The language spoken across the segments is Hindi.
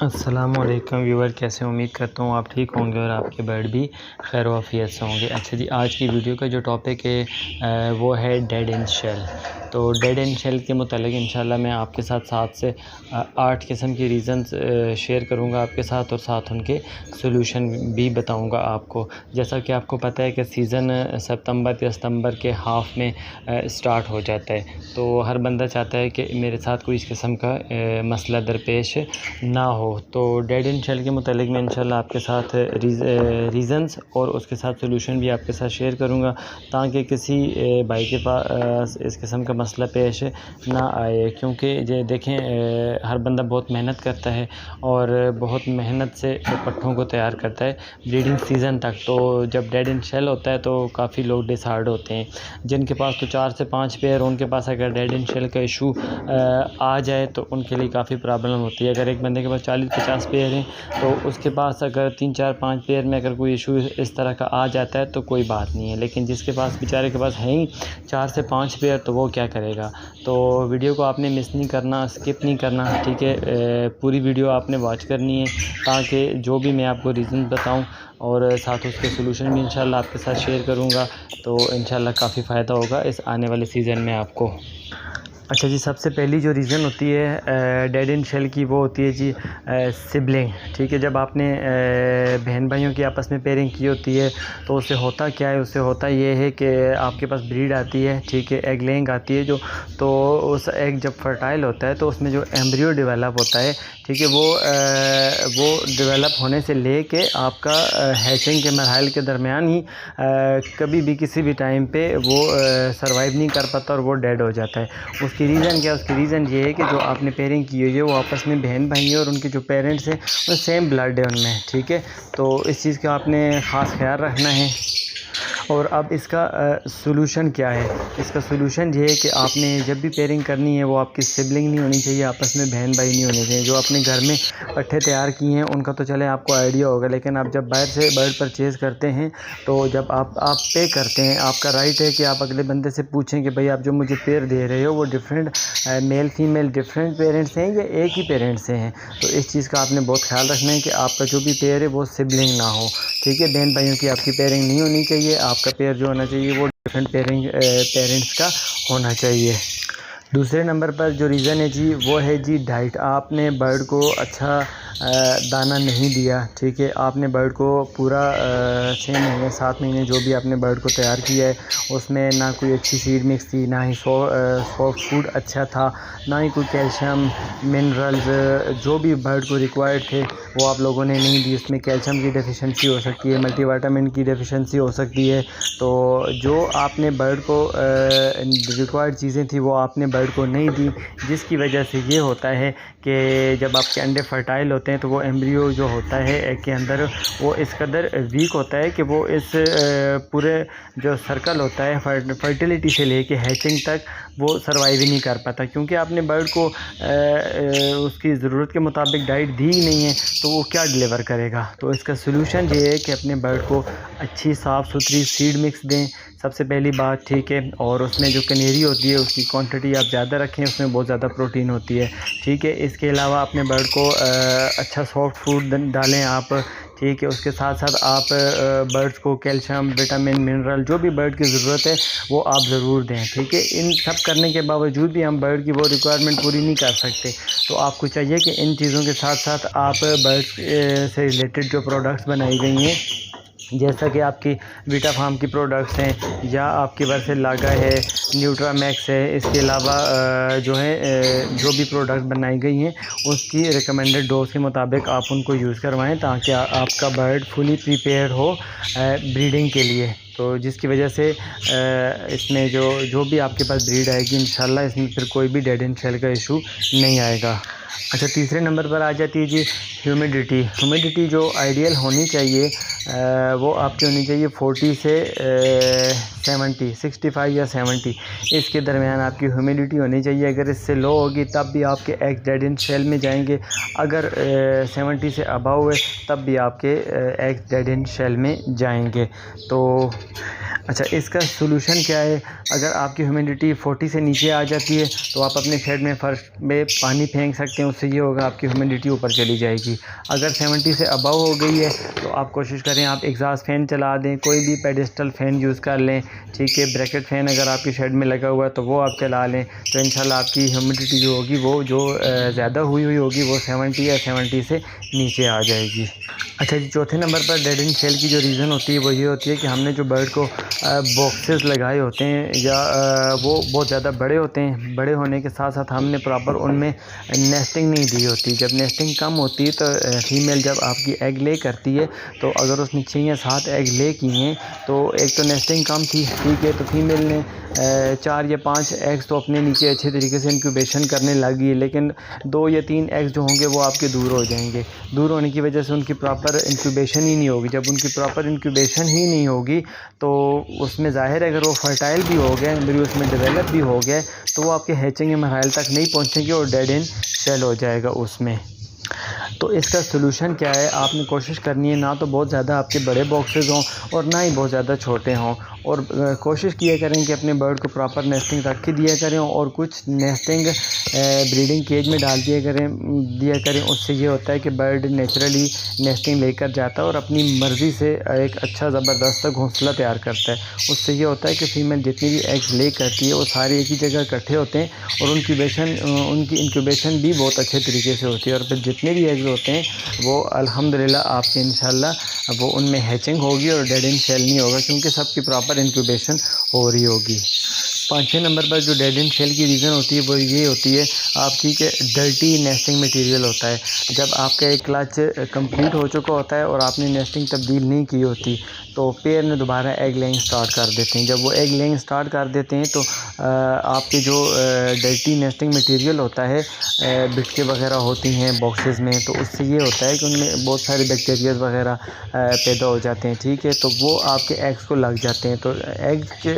अस्सलामुअलैकुम व्यूवर, कैसे उम्मीद करता हूँ आप ठीक होंगे और आपके बर्ड भी खैर वाफियत से होंगे। अच्छा जी, आज की वीडियो का जो टॉपिक है वो है डेड एंड शेल। तो डेड एंड शेल के मुतालिक इंशाल्लाह मैं आपके साथ 7 से 8 किस्म की रीज़न्स शेयर करूँगा आपके साथ, और साथ उनके सोल्यूशन भी बताऊँगा आपको। जैसा कि आपको पता है कि सीज़न सितंबर या सितंबर के हाफ़ में स्टार्ट हो जाता है, तो हर बंदा चाहता है कि मेरे साथ कोई इस किस्म का मसला दरपेश ना हो। तो डेड एंड शेल के मुतालिक मैं इंशाल्लाह आपके साथ रीज़न्स और उसके साथ सोल्यूशन भी आपके साथ शेयर करूँगा, ताकि किसी भाई के पास इस किस्म का मसला पेश ना आए। क्योंकि ये देखें, हर बंदा बहुत मेहनत करता है और बहुत मेहनत से पट्ठों को तैयार करता है ब्रीडिंग सीज़न तक। तो जब डेड एंड शेल होता है तो काफ़ी लोग डिसहार्ड होते हैं, जिनके पास तो 4 से 5 पेयर, उनके पास अगर डेड एंड शेल का इशू आ जाए तो उनके लिए काफ़ी प्रॉब्लम होती है। अगर एक बंदे के पास 40-50 पेयर हैं तो उसके पास अगर 3-4-5 पेयर में अगर कोई इशू इस तरह का आ जाता है तो कोई बात नहीं है, लेकिन जिसके पास बेचारे के पास है ही 4 से 5 पेयर तो वो क्या करेगा। तो वीडियो को आपने मिस नहीं करना, स्किप नहीं करना, ठीक है। पूरी वीडियो आपने वॉच करनी है, ताकि जो भी मैं आपको रीज़न बताऊं और साथ उसके सोल्यूशन भी इंशाल्लाह आपके साथ शेयर करूंगा, तो इंशाल्लाह काफ़ी फ़ायदा होगा इस आने वाले सीज़न में आपको। अच्छा जी, सबसे पहली जो रीज़न होती है डेड एंड शेल की, वो होती है जी सिबलिंग, ठीक है। जब आपने बहन भाइयों की आपस में पेयरिंग की होती है तो उससे होता क्या है, उससे होता ये है कि आपके पास ब्रीड आती है, ठीक है, एग लेइंग आती है जो, तो उस एग जब फर्टाइल होता है तो उसमें जो एम्ब्रियो डेवलप होता है, ठीक है, वो डेवलप होने से ले के आपका हैचिंग के मरहल के दरमियान ही कभी भी किसी भी टाइम पे वो सर्वाइव नहीं कर पाता और वो डेड हो जाता है। उसकी रीज़न क्या है? उसकी रीज़न ये है कि जो आपने पेयरिंग की हुई है वो आपस में बहन भाई हैं और उनके जो पेरेंट्स हैं वो सेम ब्लड है उनमें, ठीक है। तो इस चीज़ का आपने ख़ास ख्याल रखना है। और अब इसका सोल्यूशन क्या है? इसका सोल्यूशन ये है कि आपने जब भी पेयरिंग करनी है वो आपकी सिबलिंग नहीं होनी चाहिए, आपस में बहन भाई नहीं होने चाहिए। जो आपने घर में पट्ठे तैयार किए हैं उनका तो चले आपको आइडिया होगा, लेकिन आप जब बाहर से बर्ड परचेज़ करते हैं तो जब आप पे करते हैं, आपका राइट है कि आप अगले बंदे से पूछें कि भाई आप जो मुझे पेयर दे रहे हो वो different male female different parents हैं या एक ही पेरेंट्स से हैं। तो इस चीज़ का आपने बहुत ख्याल रखना है कि आपका जो भी पेयर है वो सिबलिंग ना हो, ठीक है। बहन भाइयों की आपकी पेयरिंग नहीं होनी चाहिए, आपका पेयर जो होना चाहिए वो डिफरेंट पेरेंट्स का होना चाहिए। दूसरे नंबर पर जो रीज़न है जी वो है जी डाइट। आपने बर्ड को अच्छा दाना नहीं दिया, ठीक है। आपने बर्ड को पूरा 6 महीने 7 महीने जो भी आपने बर्ड को तैयार किया है उसमें ना कोई अच्छी सीड मिक्स थी, ना ही सॉफ्ट फूड अच्छा था, ना ही कोई कैल्शियम मिनरल्स जो भी बर्ड को रिक्वायर्ड थे वो आप लोगों ने नहीं दी। उसमें कैल्शियम की डेफिशिएंसी हो सकती है, मल्टीविटामिन की डेफिशिएंसी हो सकती है। तो जो आपने बर्ड को रिक्वायर्ड चीज़ें थी वो आपने बर्ड को नहीं दी, जिसकी वजह से ये होता है कि जब आपके अंडे फर्टाइल होते हैं तो वो एम्ब्रियो जो होता है एग के अंदर वो इस कदर वीक होता है कि वो इस पूरे जो सर्कल होता है फर्टिलिटी से लेके हैचिंग तक वो सर्वाइव ही नहीं कर पाता, क्योंकि आपने बर्ड को उसकी ज़रूरत के मुताबिक डाइट दी ही नहीं है, तो वो क्या डिलीवर करेगा। तो इसका सोल्यूशन ये है कि अपने बर्ड को अच्छी साफ़ सुथरी सीड मिक्स दें, सबसे पहली बात, ठीक है। और उसमें जो कनेरी होती है उसकी क्वांटिटी आप ज़्यादा रखें, उसमें बहुत ज़्यादा प्रोटीन होती है, ठीक है। इसके अलावा अपने बर्ड को अच्छा सॉफ्ट फूड डालें आप, ठीक है। उसके साथ साथ आप बर्ड्स को कैल्शियम विटामिन मिनरल जो भी बर्ड की ज़रूरत है वो आप ज़रूर दें, ठीक है। इन सब करने के बावजूद भी हम बर्ड की वो रिक्वायरमेंट पूरी नहीं कर सकते, तो आपको चाहिए कि इन चीज़ों के साथ साथ आप बर्ड्स से रिलेटेड जो प्रोडक्ट्स बनाई गई हैं, जैसा कि आपकी वीटा फार्म की प्रोडक्ट्स हैं या आपकी वर्सेल लागा है, न्यूट्रामैक्स है, इसके अलावा जो है जो भी प्रोडक्ट्स बनाई गई हैं उसकी रिकमेंडेड डोज के मुताबिक आप उनको यूज़ करवाएं, ताकि आपका बर्ड फुली प्रिपेयर हो ब्रीडिंग के लिए। तो जिसकी वजह से इसमें जो भी आपके पास ब्रीड आएगी इंशाल्लाह इसमें फिर कोई भी डेड एंड शेल का इशू नहीं आएगा। अच्छा, तीसरे नंबर पर आ जाती है जी ह्यूमिडिटी जो आइडियल होनी चाहिए वो आपकी होनी चाहिए 40 से 70, 65 या 70 इसके दरमियान आपकी ह्यूमिडिटी होनी चाहिए। अगर इससे लो होगी तब भी आपके एग डेड एंड शेल में जाएंगे, अगर 70 से अबव है तब भी आपके एग डेड एंड शेल में जाएंगे। तो अच्छा, इसका सोल्यूशन क्या है? अगर आपकी ह्यूमिडिटी 40 से नीचे आ जाती है तो आप अपने शेड में फ़र्श में पानी फेंक सकते हैं, उससे ये होगा आपकी ह्यूमिडिटी ऊपर चली जाएगी। अगर 70 से अबव हो गई है तो आप कोशिश करें आप एग्जॉस्ट फ़ैन चला दें, कोई भी पेडिस्टल फ़ैन यूज़ कर लें, ठीक है। ब्रैकेट फ़ैन अगर आपकी शेड में लगा हुआ है तो वो आप चला लें, तो इंशाल्लाह आपकी ह्यूमिडिटी जो होगी वो जो ज़्यादा हुई होगी वो 70 या 70 से नीचे आ जाएगी। अच्छा जी, चौथे नंबर पर डेड एंड शेल की जो रीज़न होती है वो ये होती है कि हमने जो बर्ड को बॉक्सेस लगाए होते हैं या वो बहुत ज़्यादा बड़े होते हैं, बड़े होने के साथ साथ हमने प्रॉपर उनमें नेस्टिंग नहीं दी होती। जब नेस्टिंग कम होती है तो फ़ीमेल जब आपकी एग ले करती है तो अगर उसने 6 या 7 एग ले किए हैं तो एक तो नेस्टिंग कम थी, ठीक है, तो फीमेल ने 4 या 5 एग्स तो अपने नीचे अच्छे तरीके से इंक्यूबेशन करने लगी है, लेकिन 2 या 3 एग्स जो होंगे वो आपके दूर हो जाएंगे। दूर होने की वजह से उनकी प्रॉपर इंक्यूबेशन ही नहीं होगी। जब उनकी प्रॉपर इंक्यूबेशन ही नहीं होगी तो उसमें ज़ाहिर है अगर वो फर्टाइल भी हो गया, एम्ब्रियो उसमें डेवलप भी हो गया, तो वो आपके हैचिंग के मराइल तक नहीं पहुँचेंगे और डेड एंड शेल हो जाएगा उसमें। तो इसका सोल्यूशन क्या है? आपने कोशिश करनी है ना तो बहुत ज़्यादा आपके बड़े बॉक्सेस हों और ना ही बहुत ज़्यादा छोटे हों, और कोशिश किया करें कि अपने बर्ड को प्रॉपर नेस्टिंग रख के दिया करें और कुछ नेस्टिंग ब्रीडिंग केज में डाल दिया करें। उससे ये होता है कि बर्ड नेचुरली नेस्टिंग लेकर जाता है और अपनी मर्ज़ी से एक अच्छा ज़बरदस्त घोंसला तैयार करता है। उससे ये होता है कि फ़ीमेल जितनी भी एग्स ले करती है वो सारे एक ही जगह इकट्ठे होते हैं और उनकी इंक्यूबेशन भी बहुत अच्छे तरीके से होती है, और फिर जितने भी एग्स होते हैं वो अल्हम्दुलिल्लाह आपके इंशाल्लाह वो उनमें हैचिंग होगी और डेड एंड शेल नहीं होगा, क्योंकि सबकी प्रॉपर इंक्यूबेशन हो रही होगी। 5वें नंबर पर जो डेड एंड शेल की रीज़न होती है वो ये होती है आपकी कि डर्टी नेस्टिंग मटेरियल होता है। जब आपका एक क्लच कंप्लीट हो चुका होता है और आपने नेस्टिंग तब्दील नहीं की होती तो पेयर ने दोबारा एग लेइंग स्टार्ट कर देते हैं। जब वो एग लेइंग स्टार्ट कर देते हैं तो आपके जो डर्टी नेस्टिंग मटेरियल होता है, बिस्किट वगैरह होती हैं बॉक्सेस में, तो उससे ये होता है कि उनमें बहुत सारे बैक्टीरियाज वगैरह पैदा हो जाते हैं, ठीक है, तो वो आपके एग्स को लग जाते हैं। तो एग के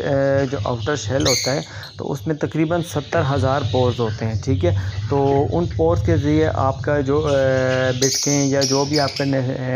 जो आउटर शेल होता है तो उसमें तकरीबन 70,000 पोर्स होते हैं, ठीक है। तो उन पोर्स के ज़रिए आपका जो बिस्किट या जो भी आपका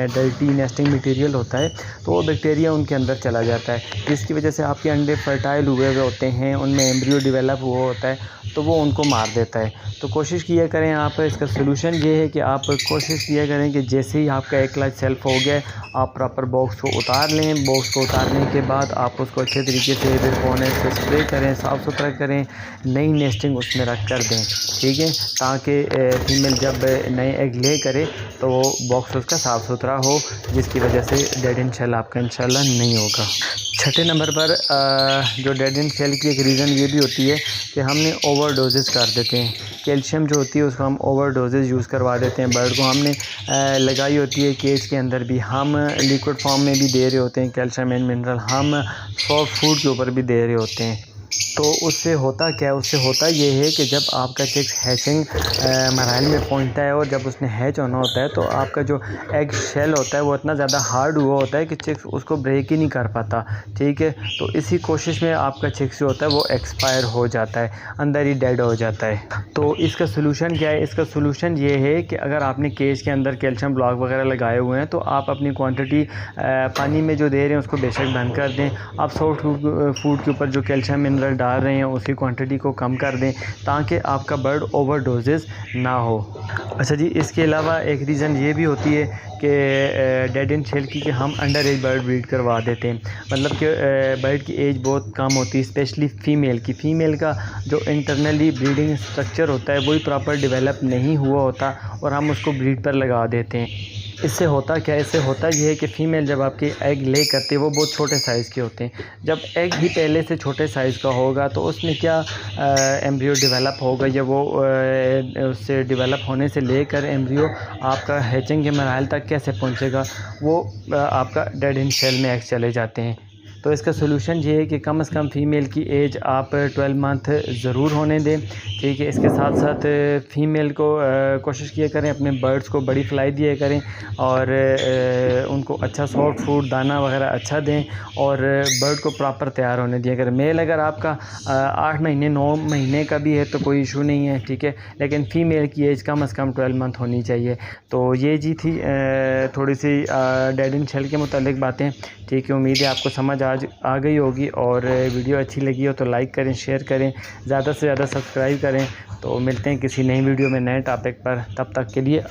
डर्टी नेस्टिंग मटेरियल होता है तो वो बैक्टीरिया उनके अंदर चला जाता है, जिसकी वजह से आपके अंडे फर्टाइल हुए होते हैं, उनमें एम्ब्रियो डेवलप हुआ होता है तो वो उनको मार देता है। तो कोशिश किया करें आप, इसका सोल्यूशन ये है कि आप कोशिश किया करें कि जैसे ही आपका एक क्लच सेल्फ हो गया आप प्रॉपर बॉक्स को उतार लें। बॉक्स को उतारने के बाद आप उसको अच्छे तरीके से विरपोनेट से स्प्रे करें, साफ़ सुथरा करें, नई नेस्टिंग उसमें रख कर दें, ठीक है, ताकि फीमेल जब नए एग ले करे तो वो बॉक्स उसका साफ़ सुथरा हो, जिसकी वजह से डेड एंड शेल आपका इंशाल्लाह नहीं होगा। 6ठे नंबर पर जो डेड एंड शेल की एक रीज़न ये भी होती है कि हमने ओवर डोजेस कर देते हैं। कैल्शियम जो होती है उसको हम ओवर डोजेस यूज़ करवा देते हैं बर्ड को। हमने लगाई होती है केज के अंदर भी, हम लिक्विड फॉर्म में भी दे रहे होते हैं कैल्शियम एंड मिनरल, हम सॉफ्ट फूड के ऊपर भी दे रहे होते हैं। तो उससे होता क्या है? उससे होता ये है कि जब आपका चिक्स हैचिंग मराइल में पहुंचता है और जब उसने हैच होना होता है तो आपका जो एग शेल होता है वो इतना ज़्यादा हार्ड हुआ होता है कि चिक्स उसको ब्रेक ही नहीं कर पाता, ठीक है। तो इसी कोशिश में आपका चिक्स जो होता है वो एक्सपायर हो जाता है, अंदर ही डेड हो जाता है। तो इसका सोल्यूशन क्या है? इसका सोल्यूशन ये है कि अगर आपने केज के अंदर कैल्शियम ब्लॉक वगैरह लगाए हुए हैं तो आप अपनी क्वान्टिटी पानी में जो दे रहे हैं उसको बेशक बंद कर दें। आप सॉफ्ट फूड के ऊपर जो कैल्शियम मिनरल डाल रहे हैं उसकी क्वांटिटी को कम कर दें ताकि आपका बर्ड ओवर डोजेस ना हो। अच्छा जी, इसके अलावा एक रीज़न ये भी होती है कि डेड एंड शेल की कि हम अंडर एज बर्ड ब्रीड करवा देते हैं, मतलब कि बर्ड की एज बहुत कम होती है, स्पेशली फ़ीमेल का जो इंटरनली ब्रीडिंग स्ट्रक्चर होता है वही प्रॉपर डेवलप नहीं हुआ होता और हम उसको ब्रीड पर लगा देते हैं। इससे होता क्या है? इससे होता ये है कि फ़ीमेल जब आपकी एग ले करती है वो बहुत छोटे साइज़ के होते हैं। जब एग ही पहले से छोटे साइज़ का होगा तो उसमें क्या एम्ब्रियो डेवलप होगा या वो उससे डेवलप होने से लेकर एम्ब्रियो आपका हैचिंग के मराहल तक कैसे पहुंचेगा? वो आपका डेड एंड शेल में एग चले जाते हैं। तो इसका सोल्यूशन ये है कि कम से कम फ़ीमेल की एज आप 12 मंथ ज़रूर होने दें, ठीक है। इसके साथ साथ फ़ीमेल को कोशिश किया करें अपने बर्ड्स को बड़ी फ्लाई दिया करें और उनको अच्छा सॉफ्ट फूड दाना वगैरह अच्छा दें और बर्ड को प्रॉपर तैयार होने दिया करें। मेल अगर आपका 8 महीने 9 महीने का भी है तो कोई इशू नहीं है, ठीक है, लेकिन फ़ीमेल की एज कम से कम 12 मंथ होनी चाहिए। तो ये जी थी थोड़ी सी डेड एंड शेल के मुतालिक बातें, ठीक है। उम्मीद है आपको समझ आ आ गई होगी, और वीडियो अच्छी लगी हो तो लाइक करें, शेयर करें, ज़्यादा से ज़्यादा सब्सक्राइब करें। तो मिलते हैं किसी नई वीडियो में नए टॉपिक पर, तब तक के लिए